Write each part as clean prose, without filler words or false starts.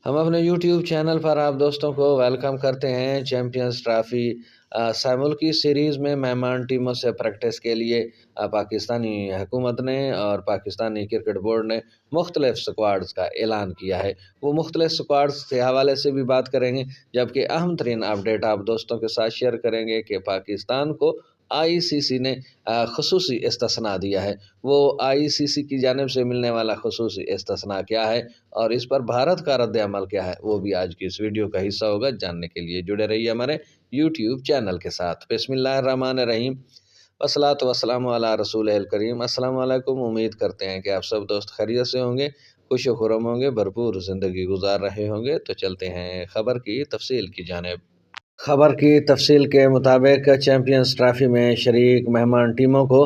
हम अपने YouTube channel पर आप दोस्तों को वेलकम करते हैं। चैम्पियंस ट्रॉफी मुल्की सीरीज़ में मेहमान टीमों से प्रैक्टिस के लिए पाकिस्तानी हुकूमत ने और पाकिस्तानी क्रिकेट बोर्ड ने मुख्तलिफ स्क्वाड्स का ऐलान किया है। वो मुख्तलिफ स्क्वाड्स के हवाले से भी बात करेंगे, जबकि अहम तरीन अपडेट आप दोस्तों के साथ शेयर करेंगे कि पाकिस्तान को आईसीसी ने खसूसी इस्तिस्ना दिया है। वो आईसीसी की जानिब से मिलने वाला खसूसी इस्तिस्ना क्या है और इस पर भारत का रद्द अमल क्या है, वो भी आज की इस वीडियो का हिस्सा होगा। जानने के लिए जुड़े रहिए हमारे यूट्यूब चैनल के साथ। बिस्मिल्लाहिर्रहमानिर्रहीम, वस्सलातु वस्सलामु अला रसूलिल करीम। अस्सलाम वालेकुम। उम्मीद करते हैं कि आप सब दोस्त खैरियत से होंगे, खुश खुरम होंगे, भरपूर ज़िंदगी गुजार रहे होंगे। तो चलते हैं खबर की तफसील की जानिब। खबर की तफसील के मुताबिक चैम्पियंस ट्रॉफी में शरीक मेहमान टीमों को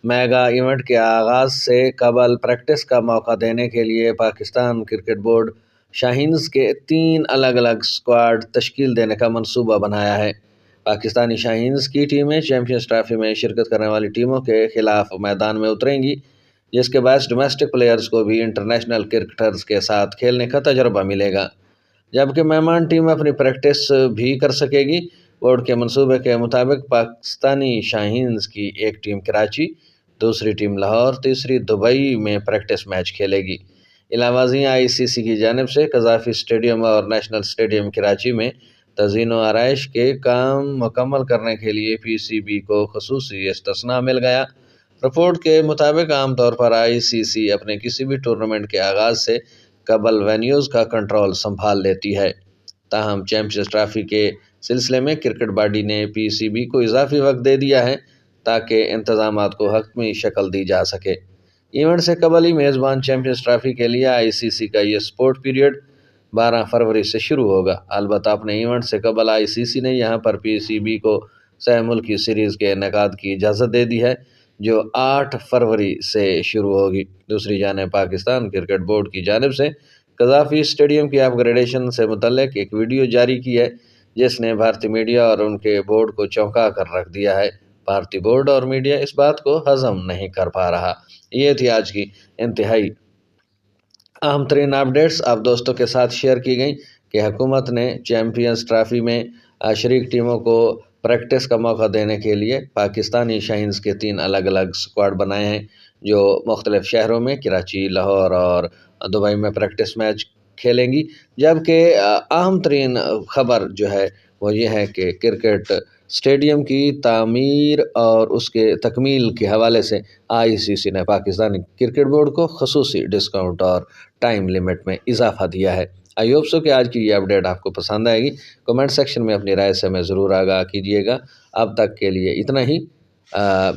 मेगा इवेंट के आगाज़ से कबल प्रैक्टिस का मौका देने के लिए पाकिस्तान क्रिकेट बोर्ड शाहीन्स के 3 अलग अलग स्क्वाड तश्कील देने का मंसूबा बनाया है। पाकिस्तानी शाहीन्स की टीमें चैम्पियंस ट्रॉफी में शिरकत करने वाली टीमों के खिलाफ मैदान में उतरेंगी, जिसके बाद डोमेस्टिक प्लेयर्स को भी इंटरनेशनल क्रिकेटर्स के साथ खेलने का तजर्बा मिलेगा, जबकि मेहमान टीम अपनी प्रैक्टिस भी कर सकेगी। बोर्ड के मंसूबे के मुताबिक पाकिस्तानी शाहीन्स की एक टीम कराची, दूसरी टीम लाहौर, तीसरी दुबई में प्रैक्टिस मैच खेलेगी। इलावाजी आईसीसी की जानिब से कज़ाफ़ी स्टेडियम और नेशनल स्टेडियम कराची में तज़ीन व आराइश के काम मुकम्मल करने के लिए पीसीबी को खसूसी इस्तिस्ना मिल गया। रिपोर्ट के मुताबिक आमतौर पर आईसीसी अपने किसी भी टूर्नामेंट के आगाज़ से कबल वेन्यूज़ का कंट्रोल संभाल लेती है। ताहम चैम्पियंस ट्रॉफी के सिलसिले में क्रिकेट बॉडी ने पीसीबी को इजाफी वक्त दे दिया है ताकि इंतजामात को हतमी शक्ल दी जा सके। इवेंट से कबल ही मेज़बान चैम्पियंस ट्रॉफी के लिए आईसीसी का ये स्पोर्ट पीरियड 12 फरवरी से शुरू होगा। अलबत्ता अपने इवेंट से कबल आईसीसी ने यहाँ पर पीसीबी को सह मुल्की सीरीज़ के इनेकाद की इजाज़त दे दी है, जो 8 फरवरी से शुरू होगी। दूसरी जानिब पाकिस्तान क्रिकेट बोर्ड की जानिब से कज़ाफ़ी स्टेडियम की अपग्रेडेशन से मुतल्लिक एक वीडियो जारी की है, जिसने भारतीय मीडिया और उनके बोर्ड को चौंका कर रख दिया है। भारतीय बोर्ड और मीडिया इस बात को हज़म नहीं कर पा रहा। ये थी आज की इंतहाई अहम तरीन अपडेट्स आप दोस्तों के साथ शेयर की गई कि हुकूमत ने चैम्पियंस ट्रॉफी में शरीक टीमों को प्रैक्टिस का मौका देने के लिए पाकिस्तानी शाहीन्स के 3 अलग अलग स्क्वाड बनाए हैं, जो मुख्तलिफ शहरों में कराची, लाहौर और दुबई में प्रैक्टिस मैच खेलेंगी। जबकि अहम तरीन खबर जो है वो ये है कि क्रिकेट स्टेडियम की तामीर और उसके तकमील के हवाले से आईसीसी ने पाकिस्तानी क्रिकेट बोर्ड को खसूसी डिस्काउंट और टाइम लिमिट में इजाफा दिया है। आई होप सो कि आज की ये अपडेट आपको पसंद आएगी। कमेंट सेक्शन में अपनी राय से हमें ज़रूर आगाह कीजिएगा। अब तक के लिए इतना ही।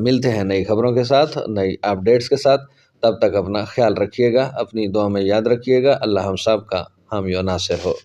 मिलते हैं नई खबरों के साथ, नई अपडेट्स के साथ। तब तक अपना ख्याल रखिएगा, अपनी दुआ में याद रखिएगा। अल्लाह हम सब का हामी व नासिर हो।